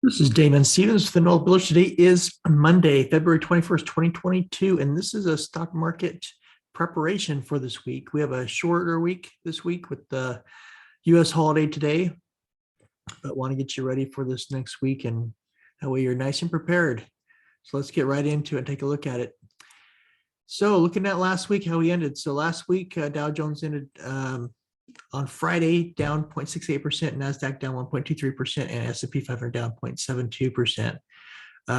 This is Damon Stevens with the Noel Village. Today is Monday, February 21st, 2022, and this is a stock market preparation for this week. We have a shorter week this week with the U.S. holiday today, but want to get you ready for this next week, and that way you're nice and prepared. So let's get right into it and take a look at it. So looking at last week, how we ended. So last week, Dow Jones ended on Friday down 0.68%, NASDAQ down 1.23%, and S&P 500 down 0.72%.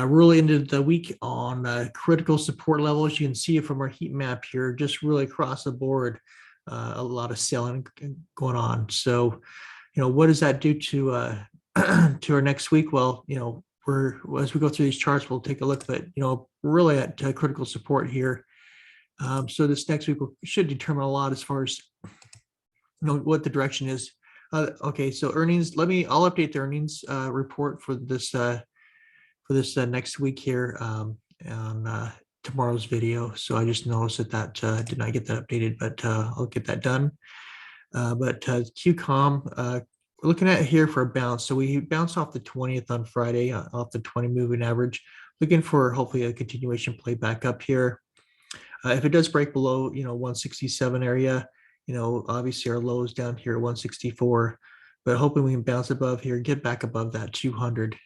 Really ended the week on critical support levels. You can see it from our heat map here, just really across the board, a lot of selling going on. So, what does that do to to our next week? Well, as we go through these charts, we'll take a look, but we're really at critical support here. So this next week should determine a lot as far as what the direction is. Okay, so earnings. I'll update the earnings report for this next week here on tomorrow's video. So I just noticed that did not get that updated, but I'll get that done. But QCOM, we're looking at here for a bounce. So we bounced off the 20th on Friday, off the 20 moving average. Looking for hopefully a continuation play back up here. If it does break below 167 area, obviously our low is down here at 164, but hoping we can bounce above here, get back above that 200.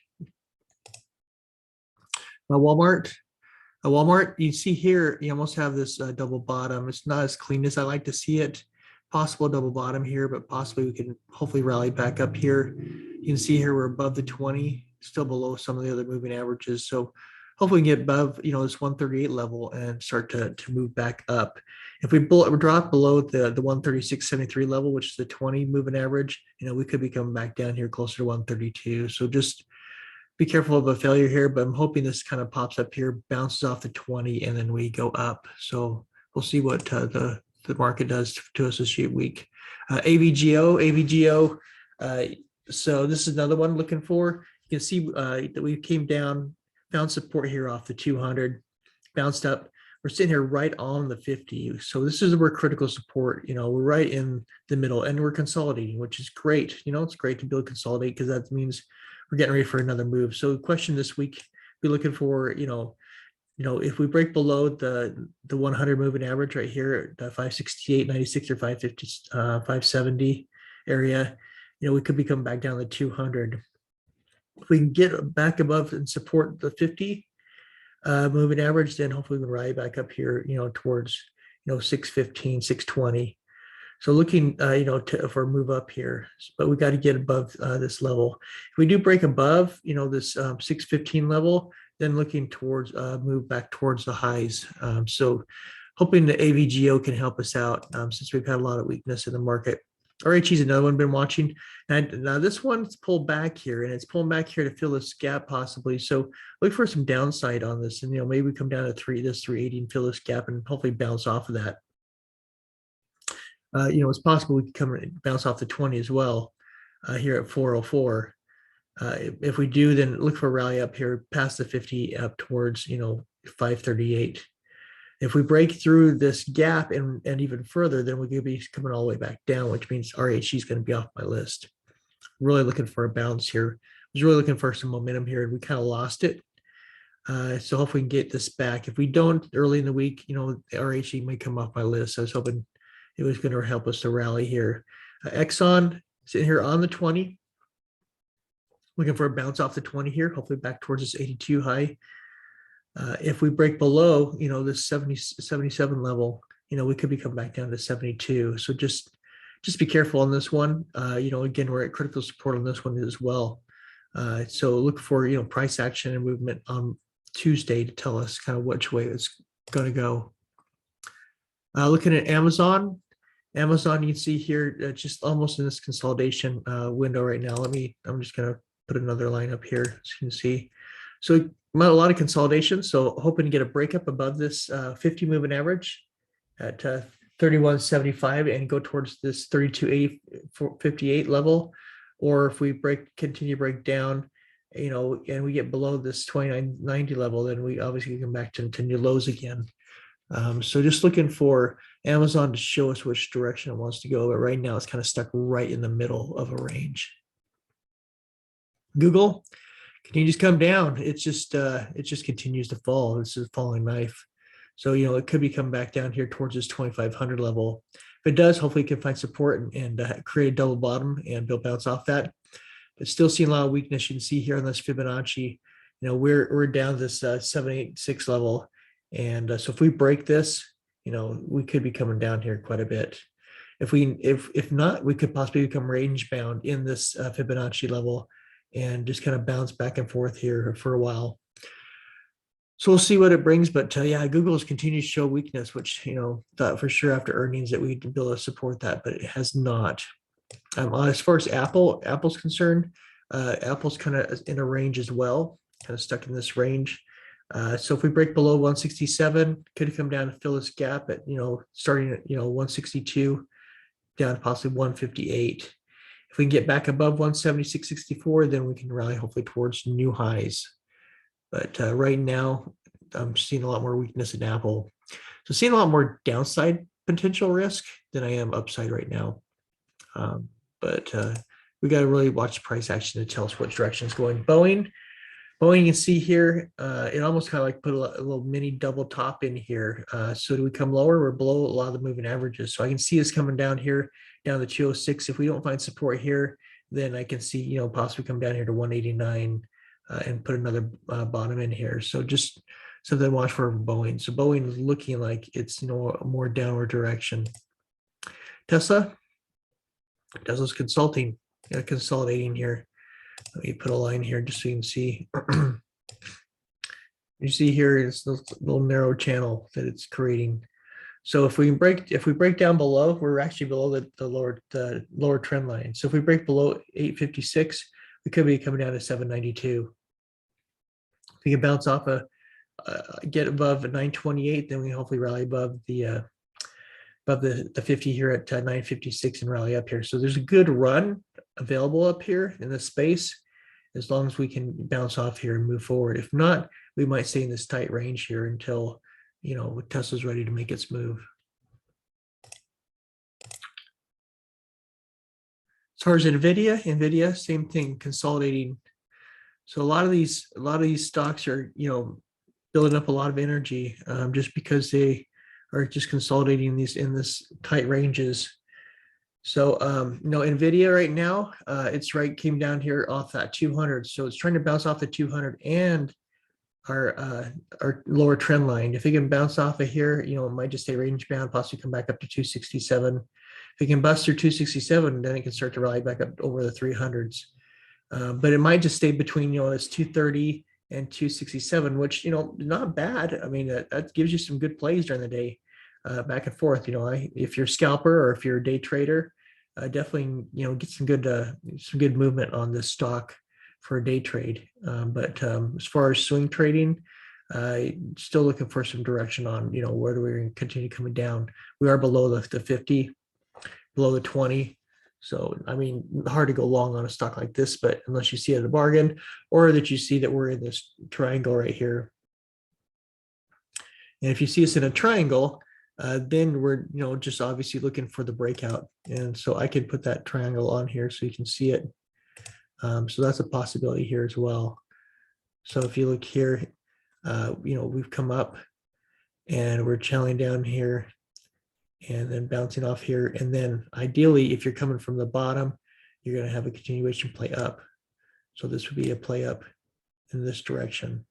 Walmart, you see here, you almost have this double bottom. It's not as clean as I like to see it. Possible double bottom here, but possibly we can hopefully rally back up here. You can see here we're above the 20, still below some of the other moving averages. So hopefully we can get above, this 138 level and start to move back up. If we drop below the 136.73 level, which is the 20 moving average, we could be coming back down here closer to 132. So just be careful of a failure here, but I'm hoping this kind of pops up here, bounces off the 20, and then we go up. So we'll see what the market does to us this week. AVGO. So this is another one I'm looking for. You can see that we came down, found support here off the 200, bounced up. We're sitting here right on the 50. So this is where critical support, we're right in the middle and we're consolidating, which is great. It's great to be able to consolidate because that means we're getting ready for another move. So the question this week, be looking for, if we break below the 100 moving average right here at 568.96 or 550, 570 area, we could be coming back down to 200. If we can get back above and support the 50 moving average, then hopefully we can ride back up here, towards 615, 620. So looking for a move up here, but we got to get above this level. If we do break above this 615 level, then looking towards move back towards the highs. So hoping the AVGO can help us out since we've had a lot of weakness in the market. RHE is another one I've been watching. And now this one's pulled back here, and it's pulling back here to fill this gap possibly. So look for some downside on this, and maybe we come down to 380 and fill this gap and hopefully bounce off of that. It's possible we can come and bounce off the 20 as well here at 404. If we do, then look for a rally up here past the 50 up towards 538. If we break through this gap and even further, then we could be coming all the way back down, which means RHE is going to be off my list. Really looking for a bounce here. I was really looking for some momentum here, and we kind of lost it. So hopefully we can get this back. If we don't early in the week, RHE may come off my list. I was hoping it was going to help us to rally here. Exxon sitting here on the 20. Looking for a bounce off the 20 here, hopefully back towards this 82 high. If we break below, this 77 level, we could be coming back down to 72. So just be careful on this one. Again, we're at critical support on this one as well. So look for, price action and movement on Tuesday to tell us kind of which way it's going to go. Looking at Amazon, you can see here just almost in this consolidation window right now. I'm just going to put another line up here so you can see. So a lot of consolidation. So hoping to get a breakup above this 50 moving average at 31.75 and go towards this 32.58 level. Or if we continue to break down, and we get below this 29.90 level, then we obviously come back to new lows again. So just looking for Amazon to show us which direction it wants to go. But right now it's kind of stuck right in the middle of a range. Google continues to come down. It just continues to fall. This is a falling knife. So, it could be coming back down here towards this 2,500 level. If it does, hopefully it can find support and create a double bottom and build bounce off that. But still seeing a lot of weakness. You can see here on this Fibonacci, we're down this 786 level. And so if we break this, we could be coming down here quite a bit. If not, we could possibly become range bound in this Fibonacci level and just kind of bounce back and forth here for a while. So we'll see what it brings, but yeah, Google's continues to show weakness, which thought for sure after earnings that we'd be able to support that, but it has not. As far as Apple's concerned, Apple's kind of in a range as well, kind of stuck in this range. So if we break below 167, could come down to fill this gap at starting at 162 down to possibly 158. If we can get back above 176.64, then we can rally hopefully towards new highs. But right now, I'm seeing a lot more weakness in Apple. So seeing a lot more downside potential risk than I am upside right now. But we got to really watch price action to tell us what direction is going. Boeing, you can see here, it almost kind of like put a little mini double top in here. So do we come lower? We're below a lot of the moving averages. So I can see us coming down here, down to 206. If we don't find support here, then I can see, possibly come down here to 189 and put another bottom in here. So just something to watch for Boeing. So Boeing is looking like it's, a more downward direction. Tesla's consolidating here. Let me put a line here just so you can see. You see here it's this little narrow channel that it's creating. So if we break down below, we're actually below the lower trend line. So if we break below 856, we could be coming down to 792. If we can bounce off get above 928, then we hopefully rally above the 50 here at 956 and rally up here. So there's a good run available up here in this space as long as we can bounce off here and move forward. If not, we might stay in this tight range here until Tesla's ready to make its move. As far as Nvidia, same thing, consolidating. So a lot of these stocks are building up a lot of energy just because they are just consolidating in this tight ranges. So Nvidia right now, came down here off that 200. So it's trying to bounce off the 200 and our lower trend line. If it can bounce off of here, it might just stay range bound, possibly come back up to 267. If it can bust through 267, then it can start to rally back up over the 300s. But it might just stay between this 230 and 267, which not bad. I mean that gives you some good plays during the day, back and forth. If you're a scalper or if you're a day trader, definitely get some good movement on this stock for a day trade. But as far as swing trading, still looking for some direction on whether we're going to continue coming down. We are below the 50, below the 20. So, I mean, hard to go long on a stock like this, but unless you see it at a bargain or that you see that we're in this triangle right here. And if you see us in a triangle, then we're, just obviously looking for the breakout. And so I can put that triangle on here so you can see it. So that's a possibility here as well. So if you look here, we've come up and we're channeling down here and then bouncing off here. And then ideally, if you're coming from the bottom, you're going to have a continuation play up. So this would be a play up in this direction.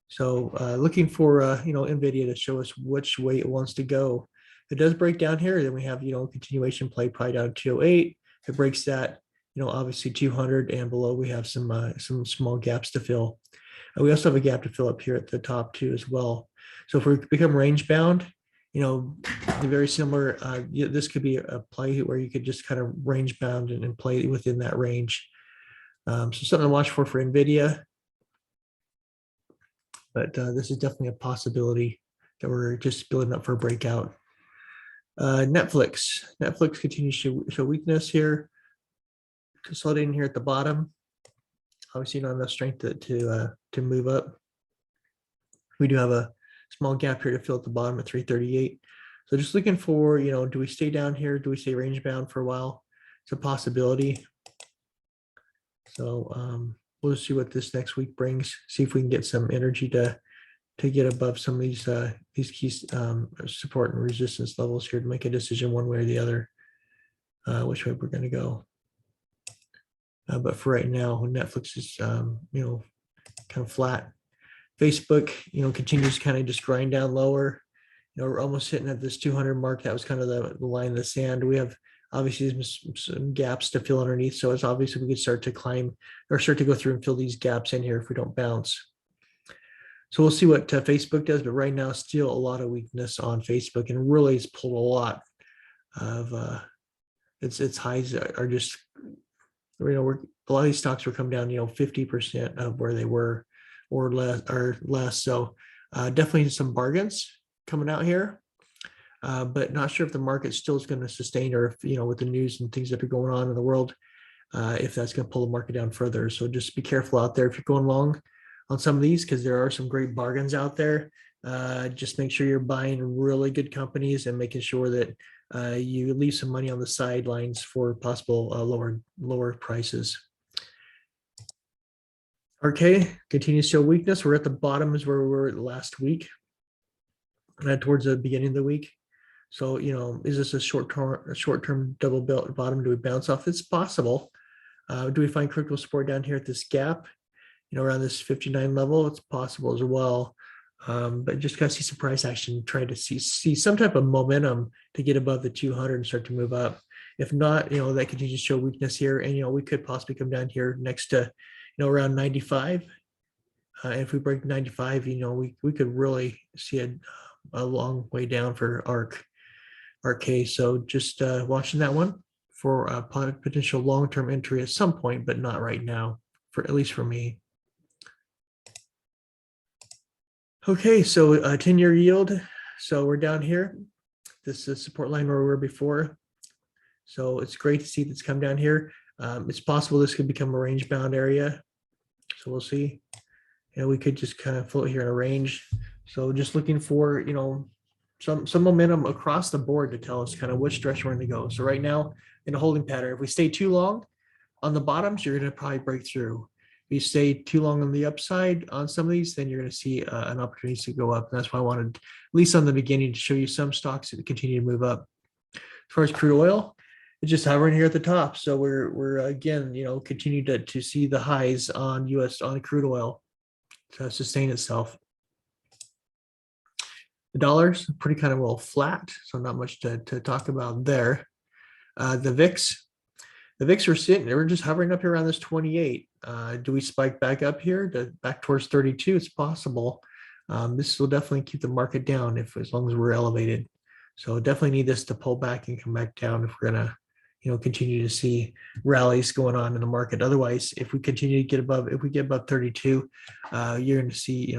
So looking for, Nvidia to show us which way it wants to go. If it does break down here, then we have, continuation play probably down 208. If it breaks that, obviously 200 and below, we have some small gaps to fill. We also have a gap to fill up here at the top too as well. So if we become range bound, very similar, this could be a play where you could just kind of range bound and play within that range. So something to watch for Nvidia. But this is definitely a possibility that we're just building up for a breakout. Netflix continues to show weakness here, consolidating here at the bottom. Obviously not enough strength to move up. We do have a small gap here to fill at the bottom at 338. So just looking for, do we stay down here? Do we stay range bound for a while? It's a possibility. So we'll see what this next week brings. See if we can get some energy to get above some of these key support and resistance levels here to make a decision one way or the other, which way we're going to go. But for right now, Netflix is kind of flat. Facebook, continues to kind of just grind down lower. We're almost hitting at this 200 mark. That was kind of the line in the sand. We have obviously some gaps to fill underneath. So it's obviously we could start to climb or start to go through and fill these gaps in here if we don't bounce. So we'll see what Facebook does. But right now, still a lot of weakness on Facebook, and really it's pulled a lot of its highs are just, a lot of these stocks were come down 50% of where they were or less. So definitely some bargains coming out here, but not sure if the market still is going to sustain, or if with the news and things that are going on in the world, if that's going to pull the market down further. So just be careful out there if you're going long on some of these, because there are some great bargains out there. Just make sure you're buying really good companies and making sure that you leave some money on the sidelines for possible lower prices. RK continues to show weakness. We're at the bottom is where we were last week, towards the beginning of the week. So, is this a short-term double bottom? Do we bounce off? It's possible. Do we find critical support down here at this gap, around this 59 level? It's possible as well. But just got to see some price action, try to see some type of momentum to get above the 200 and start to move up. If not, that continues to show weakness here, and we could possibly come down here next to around 95. If we break 95, we could really see a long way down for RK. So just watching that one for a potential long-term entry at some point, but not right now, at least for me. Okay, so 10-year yield. So we're down here. This is support line where we were before. So it's great to see that's come down here. It's possible this could become a range bound area. So we'll see. We could just kind of float here in a range. So just looking for, some momentum across the board to tell us kind of which direction we're going to go. So right now in a holding pattern, if we stay too long on the bottoms, you're going to probably break through. If you stay too long on the upside on some of these, then you're going to see an opportunity to go up. And that's why I wanted, at least on the beginning, to show you some stocks that continue to move up. As far as crude oil, it's just hovering here at the top. So we're again, continue to see the highs on on crude oil to sustain itself. The dollar's pretty kind of well flat, so not much to talk about there. The VIX we're just hovering up here around this 28. Do we spike back up here back towards 32? It's possible. This will definitely keep the market down as long as we're elevated. So definitely need this to pull back and come back down if we're gonna continue to see rallies going on in the market. Otherwise, if we continue to get above 32, you're going to see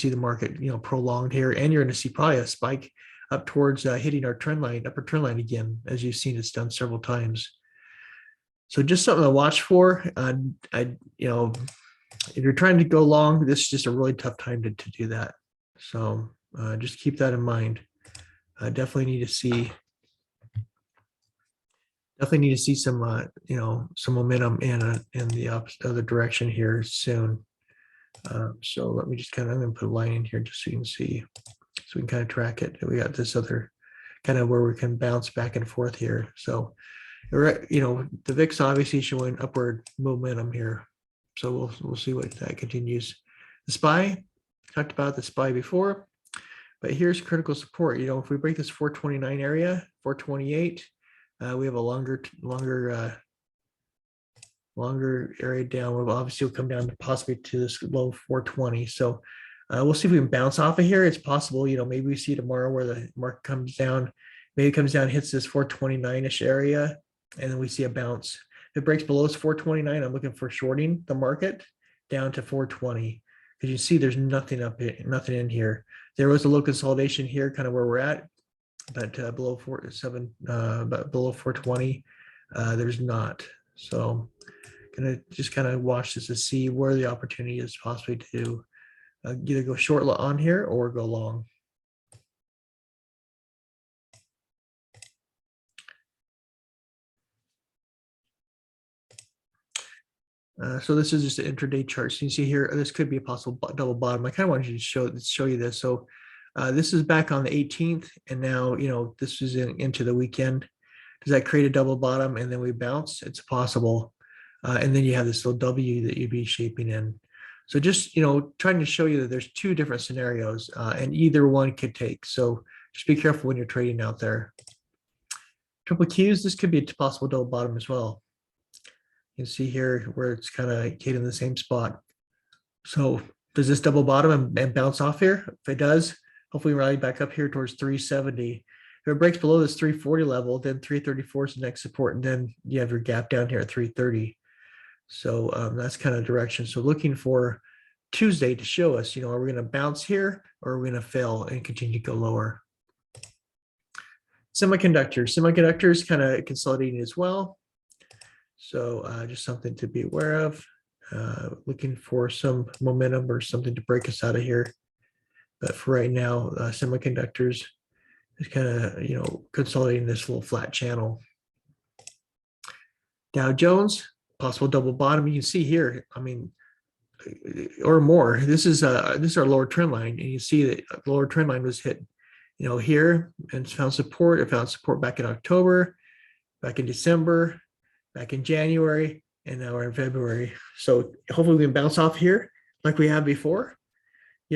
the market prolonged here, and you're going to see probably a spike up towards hitting our upper trend line again, as you've seen it's done several times. So just something to watch for. If you're trying to go long, this is just a really tough time to do that. So just keep that in mind. Definitely need to see some some momentum in the other direction here soon. So let me just I'm going to put a line in here just so you can see, so we can kind of track it. We got this other kind of where we can bounce back and forth here. So the VIX obviously showing upward momentum here. So we'll see what that continues. The SPY, talked about the SPY before, but here's critical support. If we break this 429 area, 428, we have a longer area down. We'll obviously come down to possibly to this low 420. So we'll see if we can bounce off of here. It's possible, maybe we see tomorrow where the market comes down, maybe it comes down, hits this 429-ish area, and then we see a bounce. If it breaks below this 429, I'm looking for shorting the market down to 420, because you see there's nothing in here. There was a little consolidation here, kind of where we're at, but below 420, there's not. So gonna just kind of watch this to see where the opportunity is possibly to either go short on here or go long. So this is just an intraday chart. So you can see here, this could be a possible double bottom. I kind of wanted to show you this. So this is back on the 18th, and now this is into the weekend. Does that create a double bottom and then we bounce? It's possible. And then you have this little W that you'd be shaping in. So just trying to show you that there's two different scenarios, and either one could take. So just be careful when you're trading out there. Triple Qs, this could be a possible double bottom as well. You can see here where it's kind of hitting the same spot. So does this double bottom and bounce off here? If it does, hopefully rally back up here towards 370. If it breaks below this 340 level, then 334 is the next support, and then you have your gap down here at 330. So that's kind of direction. So looking for Tuesday to show us, are we going to bounce here or are we going to fail and continue to go lower? Semiconductors kind of consolidating as well. So just something to be aware of. Looking for some momentum or something to break us out of here. But for right now, semiconductors is kind of consolidating this little flat channel. Dow Jones, possible double bottom. You can see here, or more. This is our lower trend line, and you see that lower trend line was hit, here, and found support. It found support back in October, back in December, back in January, and now we're in February. So hopefully we can bounce off here like we have before.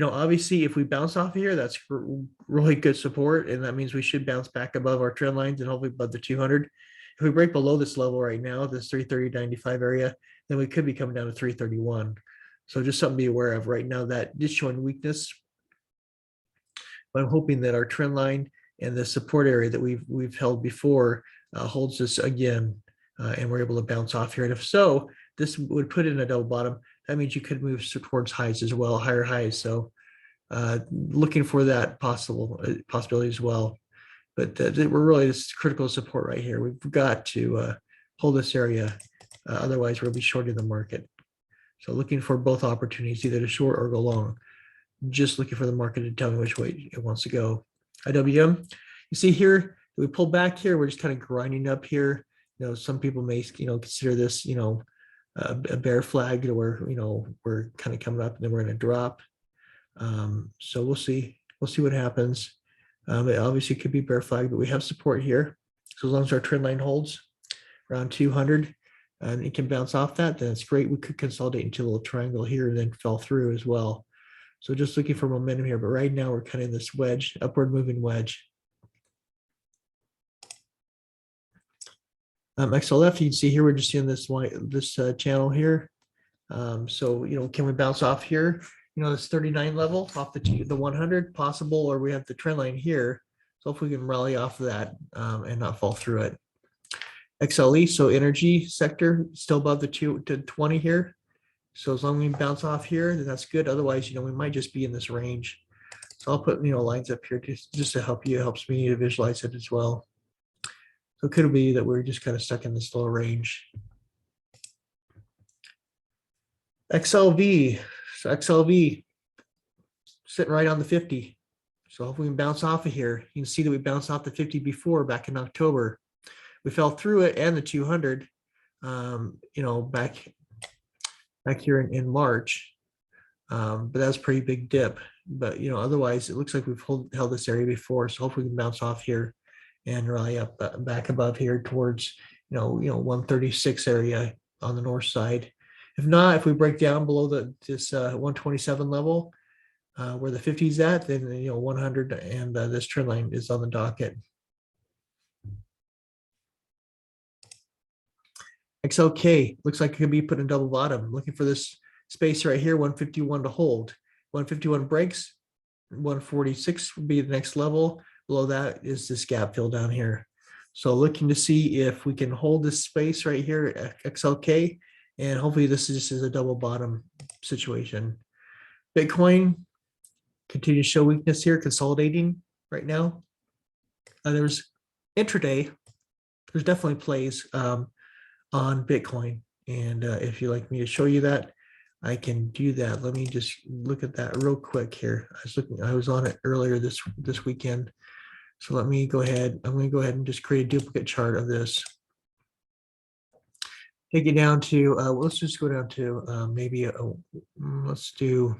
Obviously, if we bounce off here, that's really good support, and that means we should bounce back above our trend lines and hopefully above the 200. If we break below this level right now, this 330.95 area, then we could be coming down to 331. So just something to be aware of. Right now, that is showing weakness, but I'm hoping that our trend line and the support area that we've held before holds us again, and we're able to bounce off here. And if so, this would put in a double bottom. That means you could move towards highs as well, higher highs. So looking for that possibility as well. But we're really this critical support right here. We've got to hold this area. Otherwise, we'll be shorting the market. So looking for both opportunities, either to short or go long. Just looking for the market to tell me which way it wants to go. IWM, you see here, we pull back here. We're just kind of grinding up here. Some people may, consider this, a bear flag, where, we're kind of coming up and then we're going to drop. So we'll see. We'll see what happens. It obviously could be bear flag, but we have support here. So as long as our trend line holds around 200 and it can bounce off that, then it's great. We could consolidate into a little triangle here and then fell through as well. So just looking for momentum here, but right now we're kind of in this wedge, upward moving wedge. XLF, you can see here, we're just in this channel here. So, can we bounce off here? This 39 level off the 100 possible, or we have the trend line here. So hopefully we can rally off of that and not fall through it. XLE, so energy sector, still above the 2 to 20 here. So as long as we bounce off here, then that's good. Otherwise, we might just be in this range. So I'll put, lines up here just to help you. It helps me to visualize it as well. So it could be that we're just kind of stuck in this low range. XLV, so XLV sitting right on the 50. So if we can bounce off of here, you can see that we bounced off the 50 before back in October. We fell through it and the 200, back here in March. But that's a pretty big dip. But, otherwise it looks like we've held this area before. So hopefully we can bounce off here and rally up back above here towards, 136 area on the north side. If not, if we break down below this 127 level, where the 50 is at, then 100 and this trend line is on the docket. XLK looks like it could be put in double bottom. Looking for this space right here, 151 to hold. 151 breaks, 146 would be the next level. Below that is this gap fill down here. So looking to see if we can hold this space right here at XLK, and hopefully this is a double bottom situation. Bitcoin continue to show weakness here, consolidating right now. There's intraday. There's definitely plays on Bitcoin, and if you'd like me to show you that, I can do that. Let me just look at that real quick here. I was on it earlier this weekend. So let me go ahead. I'm going to go ahead and just create a duplicate chart of this. take it down to, let's just go down to maybe let's do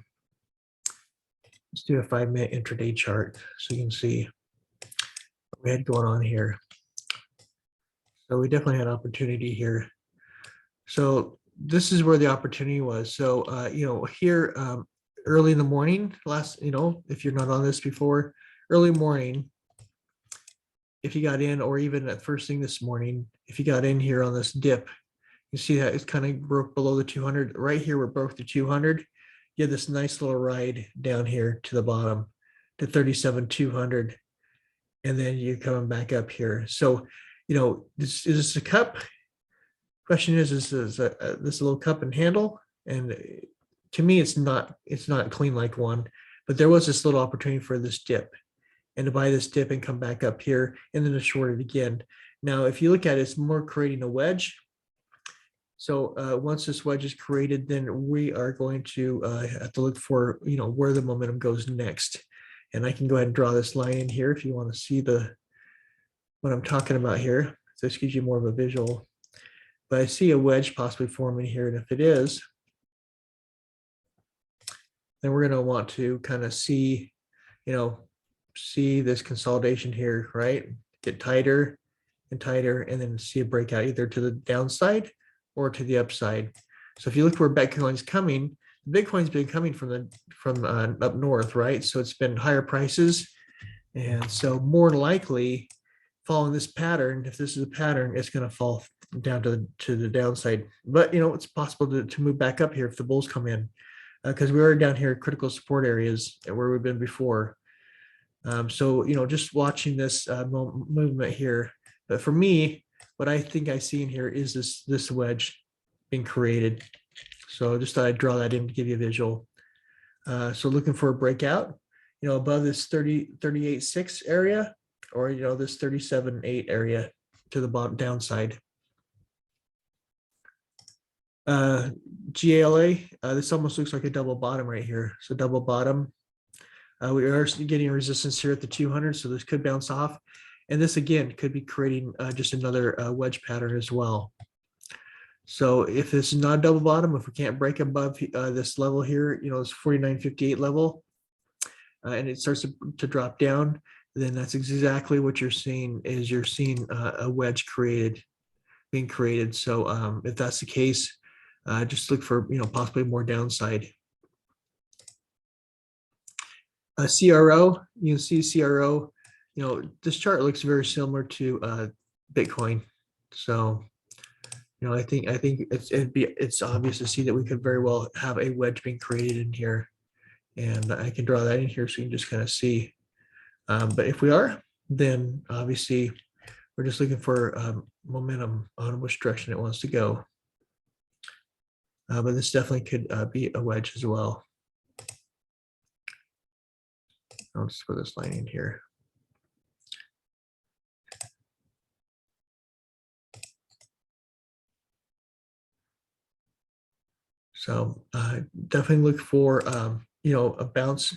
a 5-minute intraday chart so you can see what we had going on here. So we definitely had opportunity here. So this is where the opportunity was. So, here early in the morning, if you're not on this before, early morning, if you got in, or even at first thing this morning, if you got in here on this dip, you see that it's kind of broke below the 200. Right here, we broke the 200. You have this nice little ride down here to the bottom to 37,200. And then you're coming back up here. So, is this a cup? Question is this a little cup and handle? And to me, it's not clean like one, but there was this little opportunity for this dip and to buy this dip and come back up here and then to short it again. Now, if you look at it, it's more creating a wedge. So once this wedge is created, then we are going to have to look for, where the momentum goes next. And I can go ahead and draw this line in here if you want to see what I'm talking about here. So this gives you more of a visual. But I see a wedge possibly forming here. And if it is, then we're going to want to kind of see this consolidation here, right? Get tighter and tighter, and then see a breakout either to the downside or to the upside. So if you look where Bitcoin's coming, Bitcoin's been coming from up north, right? So it's been higher prices. And so more likely following this pattern, if this is a pattern, it's going to fall down to the downside. But, it's possible to move back up here if the bulls come in, because we are down here critical support areas where we've been before. So, just watching this movement here. But for me, what I think I see in here is this wedge being created. So just thought I'd draw that in to give you a visual. So looking for a breakout, above this 38.6 area, or, this 37.8 area to the bottom downside. GALA, this almost looks like a double bottom right here. So double bottom. We are getting resistance here at the 200, so this could bounce off. And this, again, could be creating just another wedge pattern as well. So if this is not a double bottom, if we can't break above this level here, this 49.58 level, and it starts to drop down, then that's exactly what you're seeing, is you're seeing a wedge being created. So if that's the case, just look for, possibly more downside. CRO, you can see CRO, this chart looks very similar to Bitcoin. So, I think it's obvious to see that we could very well have a wedge being created in here, and I can draw that in here so you can just kind of see. But if we are, then obviously we're just looking for momentum on which direction it wants to go. But this definitely could be a wedge as well. I'll just put this line in here. So definitely look for, a bounce,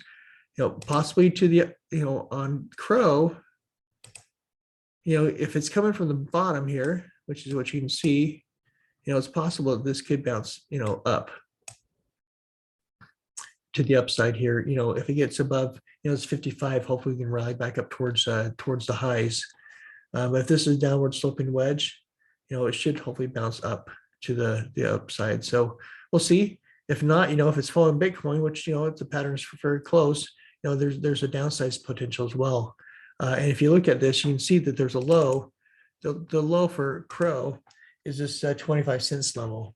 possibly to the, on Crow, if it's coming from the bottom here, which is what you can see, it's possible that this could bounce, up to the upside here. If it gets above, it's 55, hopefully we can rally back up towards the highs. But if this is a downward sloping wedge, it should hopefully bounce up to the upside. So we'll see. If not, if it's following Bitcoin, which, it's a pattern is very close, there's a downside potential as well. And if you look at this, you can see that there's a low. The low for Crow is this 25 cents level.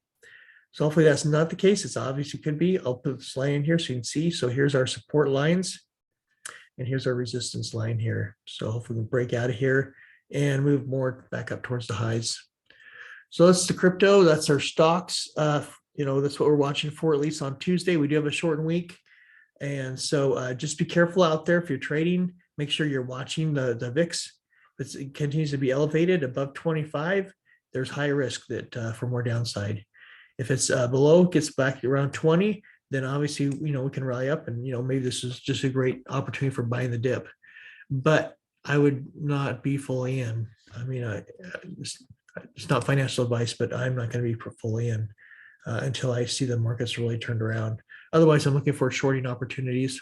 So hopefully that's not the case. It's obviously could be. I'll put this line in here so you can see. So here's our support lines, and here's our resistance line here. So hopefully we'll break out of here and move more back up towards the highs. So that's the crypto. That's our stocks. That's what we're watching for, at least on Tuesday. We do have a shortened week. And so just be careful out there if you're trading. Make sure you're watching the VIX. If it continues to be elevated above 25, there's high risk that for more downside. If it's below, gets back around 20, then obviously, we can rally up and, maybe this is just a great opportunity for buying the dip. But I would not be fully in. I mean, I It's not financial advice, but I'm not going to be fully in until I see the markets really turned around. Otherwise, I'm looking for shorting opportunities.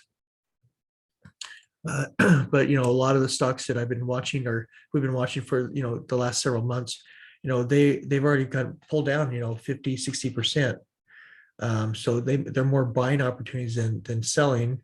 But a lot of the stocks that I've been watching, or we've been watching for the last several months, they've already got pulled down 50-60%. So they're more buying opportunities than selling,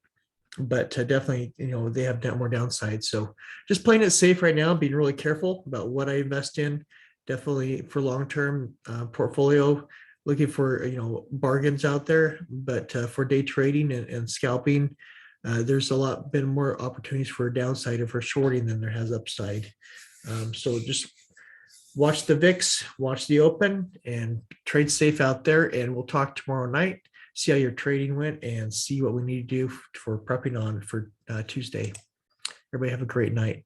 but definitely they have more downside. So just playing it safe right now, being really careful about what I invest in. Definitely for long-term portfolio, looking for bargains out there, but for day trading and scalping, there's a lot been more opportunities for downside and for shorting than there has upside. So just watch the VIX, watch the open, and trade safe out there. And we'll talk tomorrow night, see how your trading went, and see what we need to do for prepping on for Tuesday. Everybody have a great night.